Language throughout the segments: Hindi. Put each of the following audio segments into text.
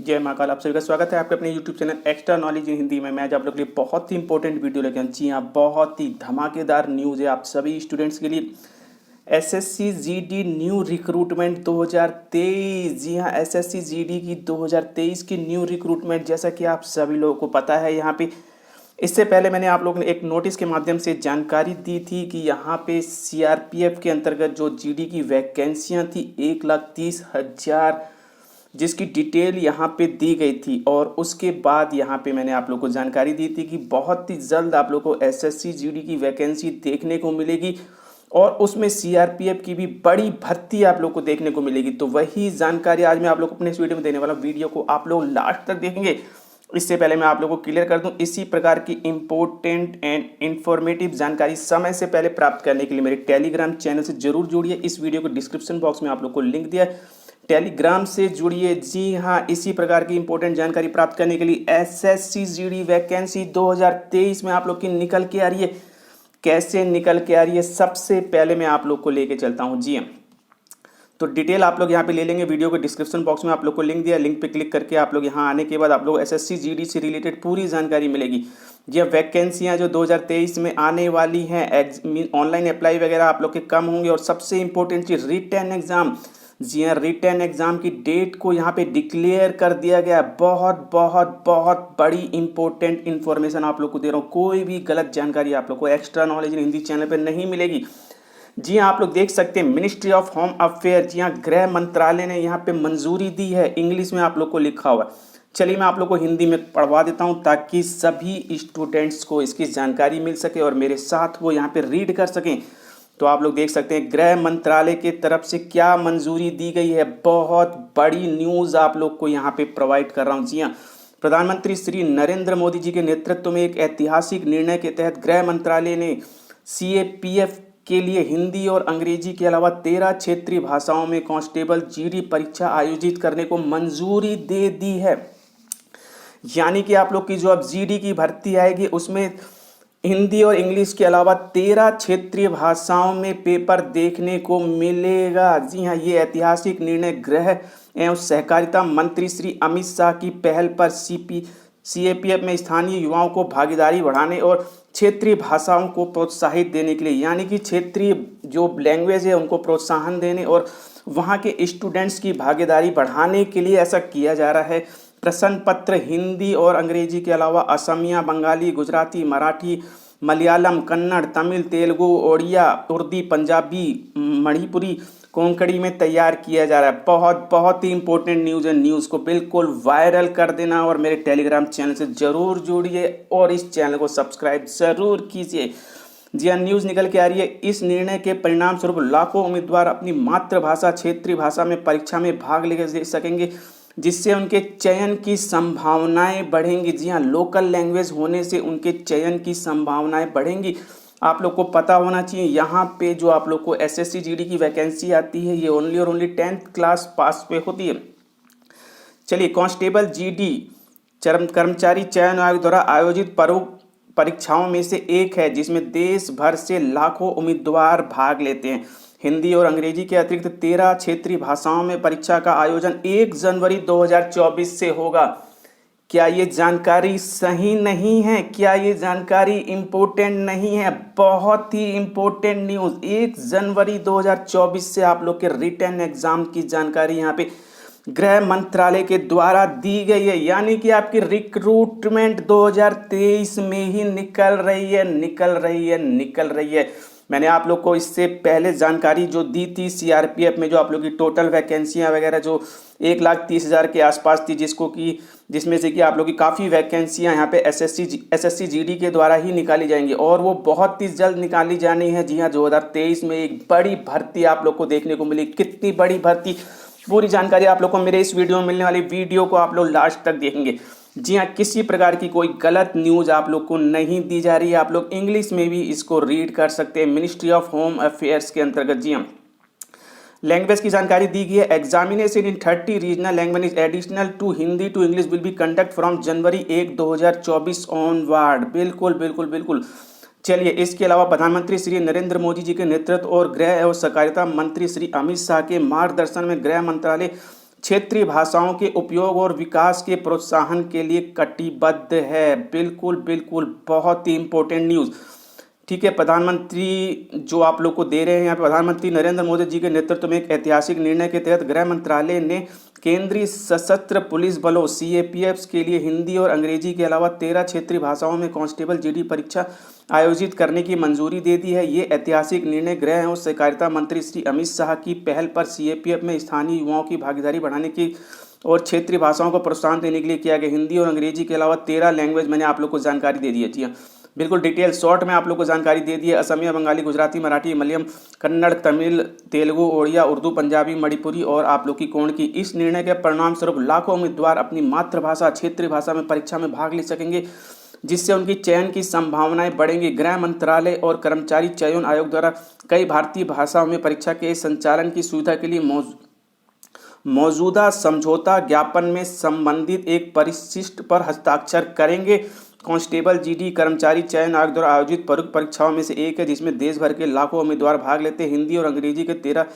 जय महाकाल। आप सभी का स्वागत है आपके अपने YouTube channel extra knowledge in Hindi में। मैं आज आप लोगों के लिए बहुत ही इंपॉर्टेंट वीडियो लेके आया हूं। जी हाँ, बहुत ही धमाकेदार न्यूज़ है आप सभी स्टूडेंट्स के लिए। SSC GD new recruitment 2023। जी हाँ, एसएससी जीडी की 2023 की न्यू रिक्रूटमेंट, जैसा कि आप सभी लोगों को पता है। यहाँ पे इससे पहले मैंने आप लोगों ने एक नोटिस के माध्यम से जानकारी दी थी कि यहाँ पे सीआरपीएफ के अंतर्गत जो जीडी की वैकेंसियाँ थी 1,30,000, जिसकी डिटेल यहाँ पे दी गई थी। और उसके बाद यहाँ पे मैंने आप लोग को जानकारी दी थी कि बहुत ही जल्द आप लोग को एसएससी जीडी की वैकेंसी देखने को मिलेगी और उसमें सीआरपीएफ की भी बड़ी भर्ती आप लोग को देखने को मिलेगी। तो वही जानकारी आज मैं आप लोग को अपने इस वीडियो में देने वाला। वीडियो को आप लोग लास्ट तक देखेंगे। इससे पहले मैं आप लोगों को क्लियर कर दूं, इसी प्रकार की इंपॉर्टेंट एंड इन्फॉर्मेटिव जानकारी समय से पहले प्राप्त करने के लिए मेरे टेलीग्राम चैनल से जरूर जुड़िए। इस वीडियो को डिस्क्रिप्शन बॉक्स में आप लोग को लिंक दिया है, टेलीग्राम से जुड़िए। जी हाँ, इसी प्रकार की इंपॉर्टेंट जानकारी प्राप्त करने के लिए एसएससी जीडी वैकेंसी 2023 में आप लोग की निकल के आ रही है। कैसे निकल के आ रही है, सबसे पहले मैं आप लोग को लेके चलता हूँ। जी हाँ, तो डिटेल आप लोग यहाँ पे ले लेंगे। वीडियो को डिस्क्रिप्शन बॉक्स में आप लोग को लिंक दिया, लिंक पे क्लिक करके आप लोग यहाँ आने के बाद आप लोग एसएससी जीडी से रिलेटेड पूरी जानकारी मिलेगी। ये वैकेंसियाँ जो 2023 में आने वाली हैं, ऑनलाइन अप्लाई वगैरह आप लोग के कम होंगे। और सबसे इंपॉर्टेंट चीज़, रिटन एग्जाम। जी हाँ, रिटन एग्जाम की डेट को यहाँ पे डिक्लेयर कर दिया गया। बहुत बहुत बहुत बड़ी इंपॉर्टेंट इन्फॉर्मेशन आप लोग को दे रहा हूँ। कोई भी गलत जानकारी आप लोग को extra knowledge in Hindi channel पे नहीं मिलेगी। जी हाँ, आप लोग देख सकते हैं मिनिस्ट्री ऑफ होम अफेयर, जी हाँ, गृह मंत्रालय ने यहाँ पे मंजूरी दी है। इंग्लिश में आप लोग को लिखा हुआ है। चलिए मैं आप लोग को हिंदी में पढ़वा देता हूँ ताकि सभी स्टूडेंट्स को इसकी जानकारी मिल सके और मेरे साथ वो यहाँ पे रीड कर सकें। तो आप लोग देख सकते हैं गृह मंत्रालय की तरफ से क्या मंजूरी दी गई है। बहुत बड़ी न्यूज़ आप लोग को यहाँ पे प्रोवाइड कर रहा हूँ। जी हाँ, प्रधानमंत्री श्री नरेंद्र मोदी जी के नेतृत्व में एक ऐतिहासिक निर्णय के तहत गृह मंत्रालय ने सीएपीएफ के लिए हिंदी और अंग्रेजी के अलावा 13 क्षेत्रीय भाषाओं में कांस्टेबल जीडी परीक्षा आयोजित करने को मंजूरी दे दी है। यानी कि आप लोग की जो अब जीडी की भर्ती आएगी उसमें हिंदी और इंग्लिश के अलावा 13 क्षेत्रीय भाषाओं में पेपर देखने को मिलेगा। जी हाँ, ये ऐतिहासिक निर्णय गृह एवं सहकारिता मंत्री श्री अमित शाह की पहल पर सीएपीएफ में स्थानीय युवाओं को भागीदारी बढ़ाने और क्षेत्रीय भाषाओं को प्रोत्साहित देने के लिए, यानी कि क्षेत्रीय जो लैंग्वेज है उनको प्रोत्साहन देने और वहाँ के स्टूडेंट्स की भागीदारी बढ़ाने के लिए ऐसा किया जा रहा है। प्रश्न पत्र हिंदी और अंग्रेजी के अलावा असमिया, बंगाली, गुजराती, मराठी, मलयालम, कन्नड़, तमिल, तेलुगु, ओडिया, उर्दू, पंजाबी, मणिपुरी, कोंकणी में तैयार किया जा रहा है। बहुत बहुत ही इंपॉर्टेंट न्यूज़ है। न्यूज़ को बिल्कुल वायरल कर देना और मेरे टेलीग्राम चैनल से ज़रूर जुड़िए और इस चैनल को सब्सक्राइब ज़रूर कीजिए। जी हाँ, न्यूज़ निकल के आ रही है। इस निर्णय के परिणाम स्वरूप लाखों उम्मीदवार अपनी मातृभाषा क्षेत्रीय भाषा में परीक्षा में भाग ले सकेंगे, जिससे उनके चयन की संभावनाएं बढ़ेंगी। जी हाँ, लोकल लैंग्वेज होने से उनके चयन की संभावनाएं बढ़ेंगी। आप लोग को पता होना चाहिए, यहाँ पे जो आप लोग को एसएससी जीडी की वैकेंसी आती है ये ओनली और ओनली 10th क्लास पास पे होती है। चलिए, कांस्टेबल जीडी कर्मचारी चयन आयोग द्वारा आयोजित परीक्षाओं में से एक है जिसमें देश भर से लाखों उम्मीदवार भाग लेते हैं। हिंदी और अंग्रेजी के अतिरिक्त 13 क्षेत्रीय भाषाओं में परीक्षा का आयोजन 1 जनवरी 2024 से होगा। क्या ये जानकारी सही नहीं है? क्या ये जानकारी इम्पोर्टेंट नहीं है? बहुत ही इम्पोर्टेंट न्यूज़। 1 जनवरी 2024 से आप लोग के रिटन एग्जाम की जानकारी यहाँ पे गृह मंत्रालय के द्वारा दी गई है। यानी कि आपकी रिक्रूटमेंट 2023 में ही निकल रही है। मैंने आप लोग को इससे पहले जानकारी जो दी थी सीआरपीएफ में, जो आप लोग की टोटल वैकेंसियां वगैरह जो 1,30,000 के आसपास थी, जिसमें से कि आप लोग की काफ़ी वैकेंसियां यहाँ पे एसएससी जीडी के द्वारा ही निकाली जाएंगी और वो बहुत ही जल्द निकाली जानी है। जी हाँ, 2023 में एक बड़ी भर्ती आप लोग को देखने को मिली। कितनी बड़ी भर्ती, पूरी जानकारी आप लोग को मेरे इस वीडियो में मिलने वाली। वीडियो को आप लोग लास्ट तक देखेंगे। जी हाँ, किसी प्रकार की कोई गलत न्यूज़ आप लोग को नहीं दी जा रही है। आप लोग इंग्लिश में भी इसको रीड कर सकते हैं। मिनिस्ट्री ऑफ होम अफेयर्स के अंतर्गत जी हाँ, लैंग्वेज की जानकारी दी गई है। Examination in 30 regional language additional to Hindi to English will be conduct from January 1, 2024 onward. बिल्कुल बिल्कुल बिल्कुल। चलिए, इसके अलावा प्रधानमंत्री श्री नरेंद्र मोदी जी के नेतृत्व और गृह एवं सहकारिता मंत्री श्री अमित शाह के मार्गदर्शन में गृह मंत्रालय क्षेत्रीय भाषाओं के उपयोग और विकास के प्रोत्साहन के लिए कटिबद्ध है। बिल्कुल बिल्कुल, बहुत ही इंपॉर्टेंट न्यूज़। ठीक है, प्रधानमंत्री जो आप लोग को दे रहे हैं यहाँ पे, प्रधानमंत्री नरेंद्र मोदी जी के नेतृत्व में एक ऐतिहासिक निर्णय के तहत गृह मंत्रालय ने केंद्रीय सशस्त्र पुलिस बलों सीएपीएफ के लिए हिंदी और अंग्रेजी के अलावा 13 क्षेत्रीय भाषाओं में कांस्टेबल जीडी परीक्षा आयोजित करने की मंजूरी दे दी है। ये ऐतिहासिक निर्णय गृह और सहकारिता मंत्री श्री अमित शाह की पहल पर सीएपीएफ में स्थानीय युवाओं की भागीदारी बढ़ाने की और क्षेत्रीय भाषाओं को प्रोत्साहन देने के लिए किया गया। हिंदी और अंग्रेजी के अलावा 13 लैंग्वेज मैंने आप लोग को जानकारी दे दी है। जी हाँ, बिल्कुल डिटेल शॉर्ट में आप लोग को जानकारी दे दी है। असमिया, बंगाली, गुजराती, मराठी, मलयालम, कन्नड़, तमिल, तेलुगु, ओडिया, उर्दू, पंजाबी, मणिपुरी और आप लोग की कोण की। इस निर्णय के परिणाम स्वरूप लाखों उम्मीदवार अपनी मातृभाषा क्षेत्रीय भाषा में परीक्षा में भाग ले सकेंगे, जिससे उनकी चयन की संभावनाएं बढ़ेंगी। गृह मंत्रालय और कर्मचारी चयन आयोग द्वारा कई भारतीय भाषाओं में परीक्षा के संचालन की सुविधा के लिए मौजूदा समझौता ज्ञापन में संबंधित एक परिशिष्ट पर हस्ताक्षर करेंगे। कांस्टेबल जीडी कर्मचारी चयन आयोग द्वारा आयोजित प्रमुख परीक्षाओं में से एक है, जिसमें देश भर के लाखों उम्मीदवार भाग लेते हैं। हिंदी और अंग्रेजी के 13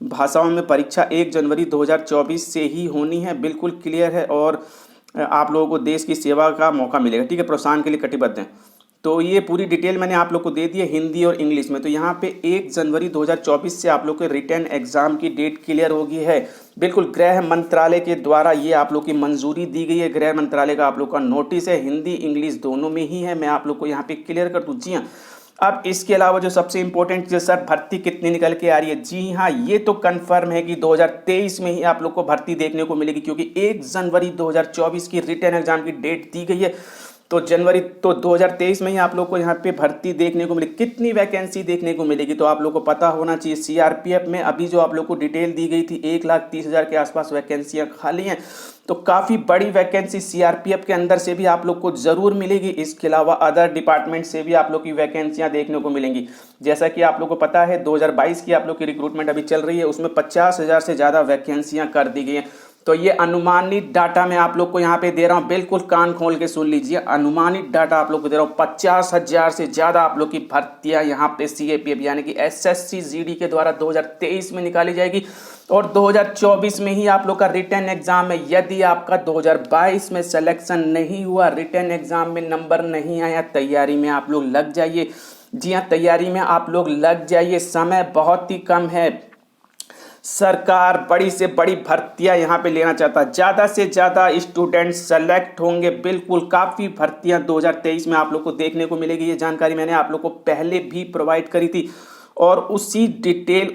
भाषाओं में परीक्षा 1 जनवरी 2024 से ही होनी है। बिल्कुल क्लियर है और आप लोगों को देश की सेवा का मौका मिलेगा। ठीक है, प्रोत्साहन के लिए कटिबद्ध हैं। तो ये पूरी डिटेल मैंने आप लोग को दे दी है हिंदी और इंग्लिश में। तो यहाँ पे 1 जनवरी 2024 से आप लोग के रिटर्न एग्जाम की डेट क्लियर होगी है। बिल्कुल गृह मंत्रालय के द्वारा ये आप लोग की मंजूरी दी गई है। गृह मंत्रालय का आप लोग का नोटिस है, हिंदी इंग्लिश दोनों में ही है। मैं आप लोग को यहाँ पे क्लियर कर दूँ। जी हाँ, अब इसके अलावा जो सबसे इंपॉर्टेंट चीज़, सर भर्ती कितनी निकल के आ रही है। जी हाँ, ये तो कंफर्म है कि 2023 में ही आप लोग को भर्ती देखने को मिलेगी, क्योंकि 1 जनवरी 2024 की रिटर्न एग्जाम की डेट दी गई है। तो 2023 में ही आप लोग को यहाँ पे भर्ती देखने को मिलेगी। कितनी वैकेंसी देखने को मिलेगी तो आप लोग को पता होना चाहिए। सीआरपीएफ में अभी जो आप लोग को डिटेल दी गई थी 1,30,000 के आसपास वैकेंसियाँ खाली हैं। तो काफ़ी बड़ी वैकेंसी सीआरपीएफ के अंदर से भी आप लोग को ज़रूर मिलेगी। इसके अलावा अदर डिपार्टमेंट से भी आप लोग की वैकेंसियाँ देखने को मिलेंगी। जैसा कि आप लोग को पता है 2022 की आप लोग की रिक्रूटमेंट अभी चल रही है, उसमें 50,000 से ज़्यादा वैकेंसियाँ कर दी गई हैं। तो ये अनुमानित डाटा मैं आप लोग को यहाँ पे दे रहा हूँ, बिल्कुल कान खोल के सुन लीजिए। अनुमानित डाटा आप लोग को दे रहा हूँ, 50,000 से ज़्यादा आप लोग की भर्तियाँ यहाँ पे सीएपीएफ यानी कि एसएससी जीडी के द्वारा 2023 में निकाली जाएगी और 2024 में ही आप लोग का रिटर्न एग्जाम है। यदि आपका 2022 में सिलेक्शन नहीं हुआ, रिटर्न एग्जाम में नंबर नहीं आया, तैयारी में आप लोग लग जाइए। जी हाँ, तैयारी में आप लोग लग जाइए, समय बहुत ही कम है। सरकार बड़ी से बड़ी भर्तियां यहाँ पे लेना चाहता है, ज़्यादा से ज़्यादा स्टूडेंट सेलेक्ट होंगे। बिल्कुल काफ़ी भर्तियां 2023 में आप लोग को देखने को मिलेगी। ये जानकारी मैंने आप लोग को पहले भी प्रोवाइड करी थी और उसी डिटेल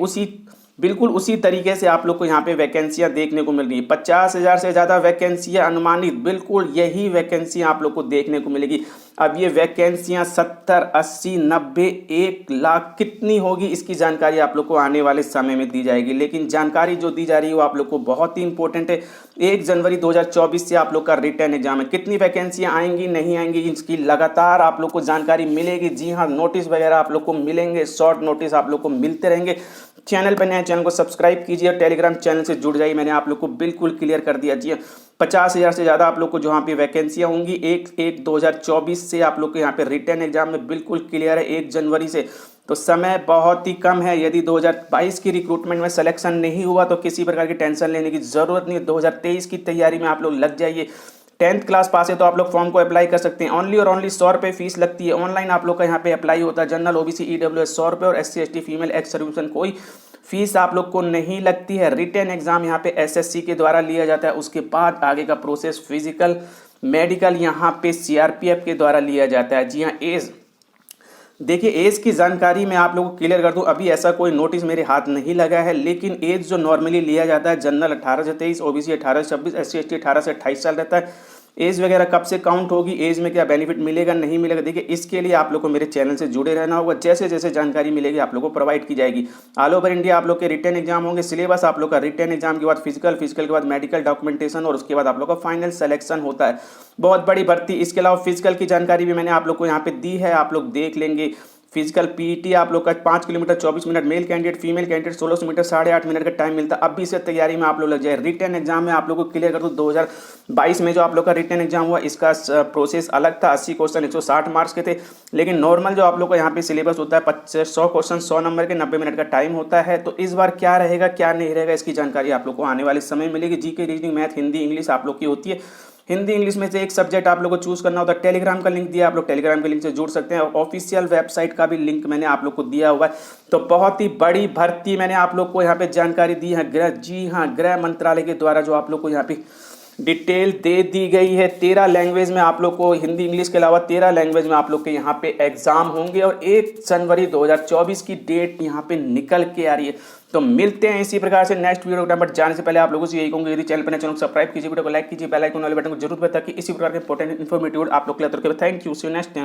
बिल्कुल उसी तरीके से आप लोग को यहाँ पे वैकेंसियाँ देखने को मिल रही है। 50,000 से ज़्यादा वैकेंसियाँ अनुमानित, बिल्कुल यही वैकेंसियाँ आप लोग को देखने को मिलेगी। अब ये वैकेंसियाँ 70, 80, 90, 1 लाख कितनी होगी, इसकी जानकारी आप लोग को आने वाले समय में दी जाएगी। लेकिन जानकारी जो दी जा रही है वो आप लोग को बहुत ही इंपॉर्टेंट है। 1 जनवरी 2024 से आप लोग का रिटर्न एग्जाम है। कितनी वैकेंसियाँ आएंगी नहीं आएंगी, इसकी लगातार आप लोग को जानकारी मिलेगी। जी हाँ, नोटिस वगैरह आप लोग को मिलेंगे, शॉर्ट नोटिस आप लोग को मिलते रहेंगे। चैनल पर नए, चैनल को सब्सक्राइब कीजिए और टेलीग्राम चैनल से जुड़ जाइए। मैंने आप लोग को बिल्कुल क्लियर कर दिया। जी 50,000 से ज़्यादा आप लोग को जो यहाँ पे वैकेंसियाँ होंगी 1/1/2024 से आप लोग के यहाँ पे रिटर्न एग्जाम में बिल्कुल क्लियर है 1 जनवरी से। तो समय बहुत ही कम है। यदि 2022 की रिक्रूटमेंट में सिलेक्शन नहीं हुआ तो किसी प्रकार की टेंशन लेने की ज़रूरत नहीं है। 2023 की तैयारी में आप लोग लग जाइए। 10th क्लास पास है तो आप लोग फॉर्म को अप्लाई कर सकते हैं। ओनली और ओनली 100 रुपये फीस लगती है। ऑनलाइन आप लोग का यहाँ पे अप्लाई होता है। जनरल, ओबीसी, ईडब्ल्यूएस 100 रुपये और SC ST फीमेल एक्स सर्विसन कोई फीस आप लोग को नहीं लगती है। रिटर्न एग्जाम यहाँ पे SSC के द्वारा लिया जाता है। उसके बाद आगे का प्रोसेस फिजिकल, मेडिकल यहाँ पे CRPF के द्वारा लिया जाता है। जी हाँ, एज देखिए, एज की जानकारी मैं आप लोगों को क्लियर कर दूं, अभी ऐसा कोई नोटिस मेरे हाथ नहीं लगा है। लेकिन एज जो नॉर्मली लिया जाता है, जनरल 18 से 23, ओबीसी 18 से 26, SC ST 18 से 28 साल रहता है। एज वगैरह कब से काउंट होगी, एज में क्या बेनिफिट मिलेगा नहीं मिलेगा, देखिए इसके लिए आप लोग को मेरे चैनल से जुड़े रहना होगा। जैसे जैसे जानकारी मिलेगी आप लोग को प्रोवाइड की जाएगी। ऑल ओवर इंडिया आप लोग के रिटर्न एग्जाम होंगे। सिलेबस आप लोग का रिटर्न एग्जाम के बाद फिजिकल के बाद मेडिकल डॉक्यूमेंटेशन और उसके बाद आप लोग का फाइनल सिलेक्शन होता है। बहुत बड़ी भर्ती। इसके अलावा फिजिकल की जानकारी भी मैंने आप लोग को यहाँ पे दी है, आप लोग देख लेंगे। फिजिकल पीईटी आप लोग का 5 kilometre 24 minute, male candidate female candidate 1600 metre 8.5 minute का टाइम मिलता है। अभी से तैयारी में आप लोग लग जाए। रिटन एग्जाम में आप लोग को क्लियर कर दूँ, 2022 में जो आप लोग का रिटन एग्जाम हुआ इसका प्रोसेस अलग था। 80 क्वेश्चन 160 मार्क्स के थे, लेकिन नॉर्मल जो आप लोग का यहाँ पे सिलेबस होता है 100 क्वेश्चन 100 नंबर के, 90 मिनट का टाइम होता है। तो इस बार क्या रहेगा क्या नहीं रहेगा इसकी जानकारी आप लोग को आने वाले समय मिलेगी। GK, reasoning, math, Hindi, English आप लोग की होती है। हिंदी इंग्लिश में से एक सब्जेक्ट आप लोग को चूज करना होता है। टेलीग्राम का लिंक दिया, आप लोग टेलीग्राम के लिंक से जुड़ सकते हैं। ऑफिशियल वेबसाइट का भी लिंक मैंने आप लोग को दिया हुआ है। तो बहुत ही बड़ी भर्ती मैंने आप लोग को यहाँ पे जानकारी दी है। जी हाँ, गृह मंत्रालय के द्वारा जो आप लोग को यहाँ पे डिटेल दे दी गई है। 13 लैंग्वेज में आप लोग को, हिंदी इंग्लिश के अलावा 13 लैंग्वेज में आप लोग के यहाँ पे एग्जाम होंगे और 1 जनवरी 2024 की डेट यहाँ पे निकल के आ रही है। तो मिलते हैं इसी प्रकार से नेक्स्ट वीडियो के, बट जाने से पहले आप लोगों से यही कहूँगा, यदि चैनल पर नए चैनल को सब्सक्राइब कीजिए, वीडियो को लाइक कीजिए, बेल आइकन वाले बटन को जरूर दबाएं ताकि इसी प्रकार के इंपॉर्टेंट इन्फॉर्मेटिव आप लोग के लिए। Thank you, see you next time.